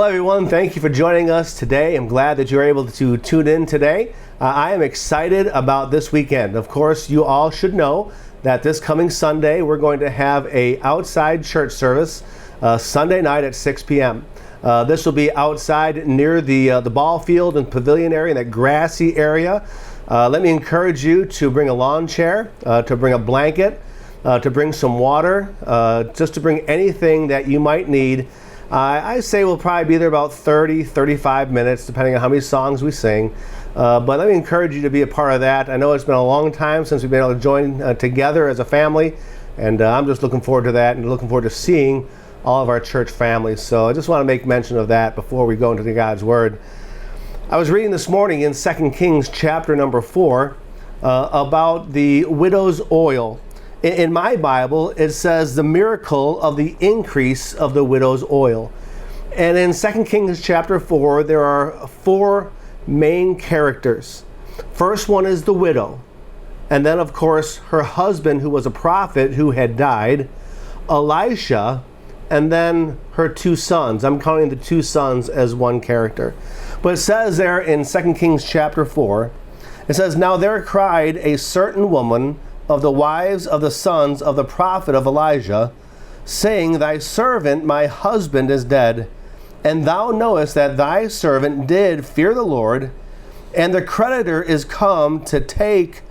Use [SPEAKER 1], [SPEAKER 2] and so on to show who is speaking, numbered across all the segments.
[SPEAKER 1] Hello everyone, thank you for joining us today. I'm glad that you're able to tune in today. I am excited about this weekend. Of course, you all should know that this coming Sunday we're going to have a outside church service Sunday night at 6 p.m. This will be outside near the ball field and pavilion area, in that grassy area. Let me encourage you to bring a lawn chair, to bring a blanket, to bring some water, just to bring anything that you might need. I say we'll probably be there about 35 minutes, depending on how many songs we sing. But let me encourage you to be a part of that. I know it's been a long time since we've been able to join together as a family, and I'm just looking forward to that and looking forward to seeing all of our church families. So I just want to make mention of that before we go into God's Word. I was reading this morning in 2 Kings chapter number 4 about the widow's oil. In my Bible, it says the miracle of the increase of the widow's oil. And in 2 Kings chapter 4, there are four main characters. First one is the widow. And then, of course, her husband, who was a prophet who had died, Elisha, and then her two sons. I'm counting the two sons as one character. But it says there in 2 Kings chapter 4, it says, "Now there cried a certain woman of the wives of the sons of the prophet of Elijah, saying, Thy servant, my husband, is dead, and thou knowest that thy servant did fear the Lord, and the creditor is come to take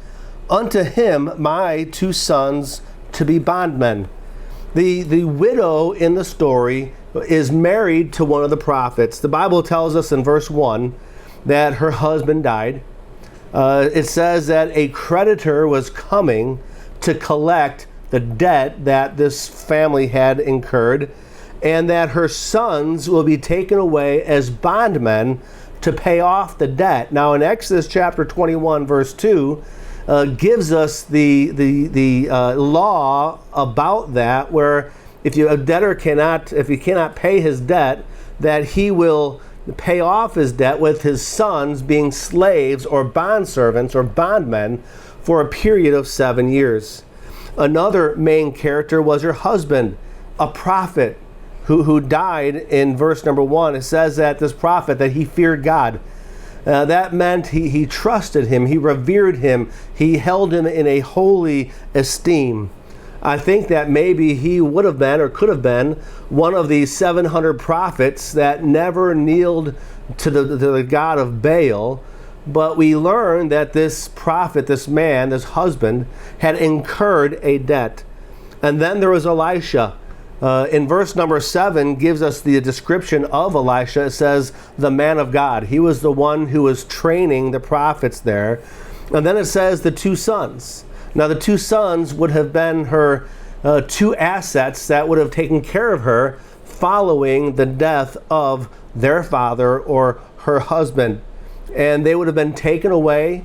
[SPEAKER 1] unto him my two sons to be bondmen." The widow in the story is married to one of the prophets. The Bible tells us in verse 1 that her husband died. It says that a creditor was coming to collect the debt that this family had incurred, and that her sons will be taken away as bondmen to pay off the debt. Now in Exodus chapter 21 verse 2 gives us the law about that, where if a debtor cannot pay his debt, that he will pay off his debt with his sons being slaves or bondservants or bondmen for a period of 7 years. Another main character was her husband, a prophet who died. In verse number 1, it says that this prophet, that he feared God. That meant he trusted him, he revered him, he held him in a holy esteem. I think that maybe he would have been, or could have been, one of the 700 prophets that never kneeled to the god of Baal. But we learn that this prophet, this man, this husband, had incurred a debt. And then there was Elisha. In verse number 7 gives us the description of Elisha. It says, the man of God. He was the one who was training the prophets there. And then it says the two sons. Now the two sons would have been her two assets that would have taken care of her following the death of their father or her husband. And they would have been taken away.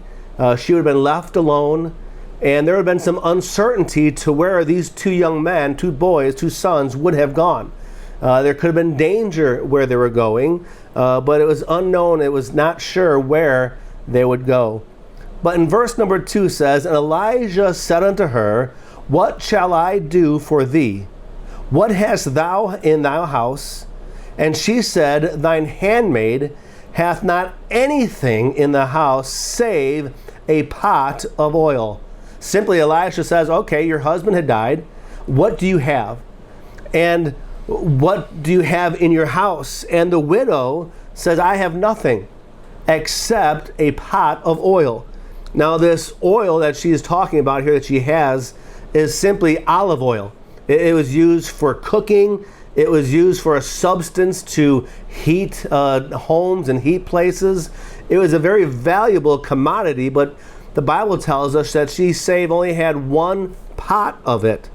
[SPEAKER 1] She would have been left alone. And there would have been some uncertainty to where these two young men, two boys, two sons would have gone. There could have been danger where they were going, but it was unknown. It was not sure where they would go. But in verse number 2 says, "And Elijah said unto her, What shall I do for thee? What hast thou in thy house? And she said, Thine handmaid hath not anything in the house save a pot of oil." Simply, Elisha says, okay, your husband had died. What do you have? And what do you have in your house? And the widow says, I have nothing except a pot of oil. Now this oil that she is talking about here that she has is simply olive oil. It was used for cooking. It was used for a substance to heat homes and heat places. It was a very valuable commodity, but the Bible tells us that she only had one pot of it.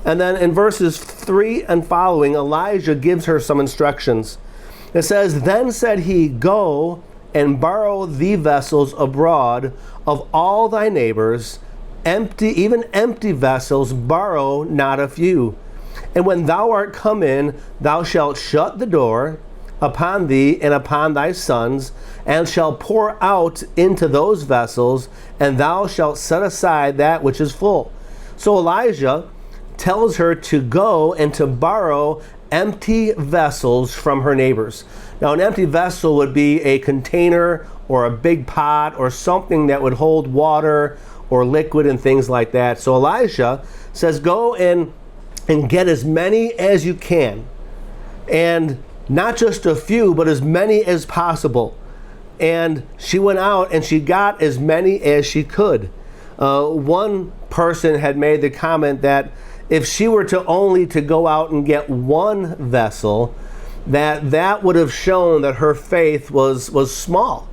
[SPEAKER 1] And then in verses 3 and following, Elijah gives her some instructions. It says, "Then said he, Go and borrow thee vessels abroad of all thy neighbors, even empty vessels, borrow not a few. And when thou art come in, thou shalt shut the door upon thee and upon thy sons, and shalt pour out into those vessels, and thou shalt set aside that which is full." So Elijah tells her to go and to borrow empty vessels from her neighbors. Now, an empty vessel would be a container or a big pot or something that would hold water or liquid and things like that. So Elijah says, go and get as many as you can. And not just a few, but as many as possible. And she went out and she got as many as she could. One person had made the comment that if she were to only to go out and get one vessel, that would have shown that her faith was small.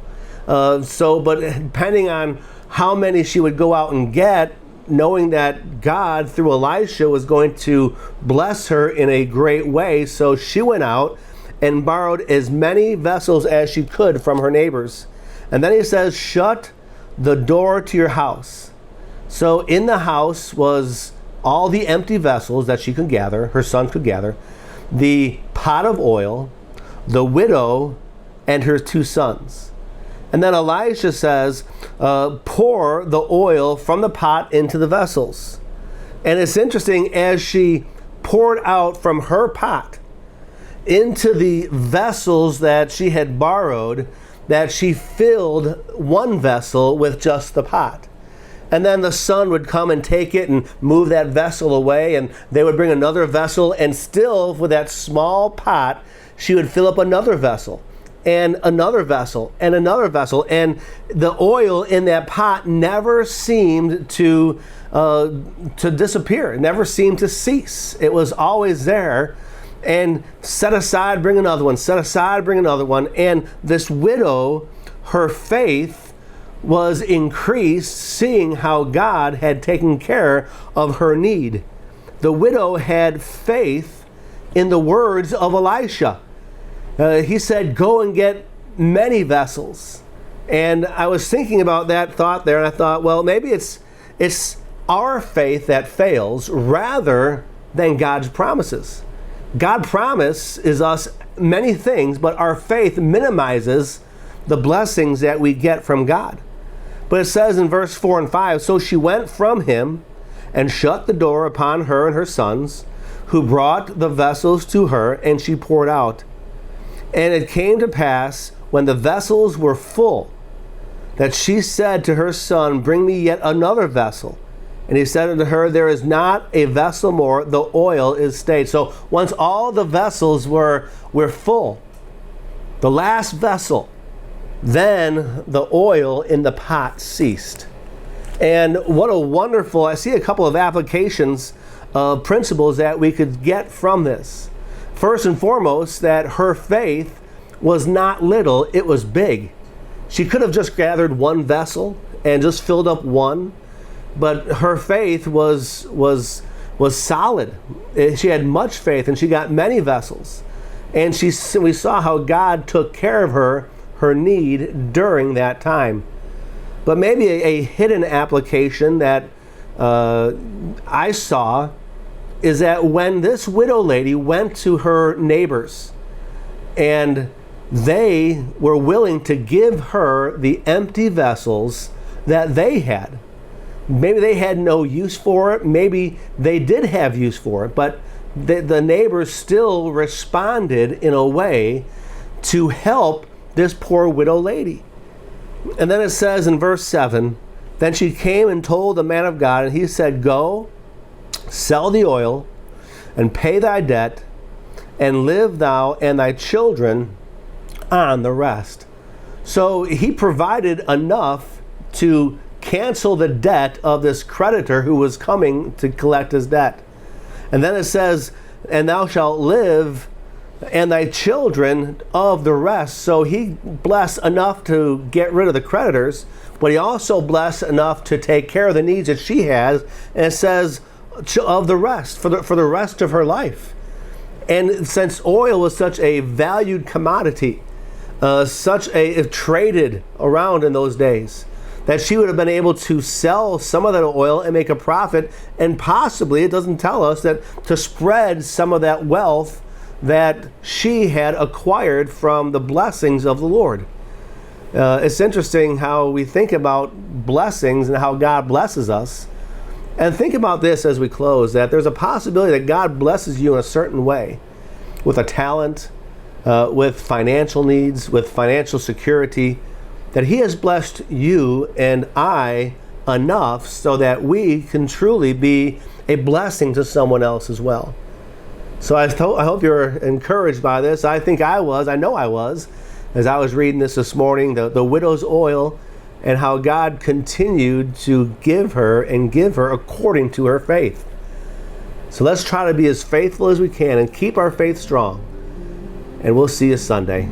[SPEAKER 1] But depending on how many she would go out and get, knowing that God through Elisha was going to bless her in a great way, so she went out and borrowed as many vessels as she could from her neighbors. And then he says, shut the door to your house. So in the house was all the empty vessels that she could gather, her son could gather, the pot of oil, the widow, and her 2 sons. And then Elisha says, pour the oil from the pot into the vessels. And it's interesting, as she poured out from her pot into the vessels that she had borrowed, that she filled one vessel with just the pot. And then the son would come and take it and move that vessel away, and they would bring another vessel, and still with that small pot, she would fill up another vessel and another vessel and another vessel. And the oil in that pot never seemed to disappear. It never seemed to cease. It was always there. And set aside, bring another one. Set aside, bring another one. And this widow, her faith was increased, seeing how God had taken care of her need. The widow had faith in the words of Elisha. He said, go and get many vessels. And I was thinking about that thought there, and I thought, well, maybe it's our faith that fails rather than God's promises. God's promise is us many things, but our faith minimizes the blessings that we get from God. But it says in verse 4 and 5, so she went from him and shut the door upon her and her sons, who brought the vessels to her, and she poured out. And it came to pass, when the vessels were full, that she said to her son, bring me yet another vessel. And he said unto her, there is not a vessel more, the oil is stayed. So once all the vessels were full, the last vessel, then the oil in the pot ceased. And what a wonderful, I see a couple of applications of principles that we could get from this. First and foremost, that her faith was not little, it was big. She could have just gathered one vessel and just filled up one, but her faith was solid. She had much faith, and she got many vessels. And we saw how God took care of her need during that time. But maybe a hidden application that I saw is that when this widow lady went to her neighbors and they were willing to give her the empty vessels that they had, maybe they had no use for it, maybe they did have use for it, but the neighbors still responded in a way to help this poor widow lady. And then it says in verse 7, then she came and told the man of God, and he said, go, sell the oil, and pay thy debt, and live thou and thy children on the rest. So he provided enough to cancel the debt of this creditor who was coming to collect his debt. And then it says, and thou shalt live and thy children of the rest. So he blessed enough to get rid of the creditors, but he also blessed enough to take care of the needs that she has. And it says of the rest, for the rest of her life. And since oil was such a valued commodity, traded around in those days, that she would have been able to sell some of that oil and make a profit, and possibly, it doesn't tell us, that to spread some of that wealth that she had acquired from the blessings of the Lord. It's interesting how we think about blessings and how God blesses us. And think about this as we close, that there's a possibility that God blesses you in a certain way. with a talent, with financial needs, with financial security, that He has blessed you and I enough so that we can truly be a blessing to someone else as well. So I hope you're encouraged by this. I think I know I was, as I was reading this morning, the widow's oil, and how God continued to give her according to her faith. So let's try to be as faithful as we can and keep our faith strong. And we'll see you Sunday.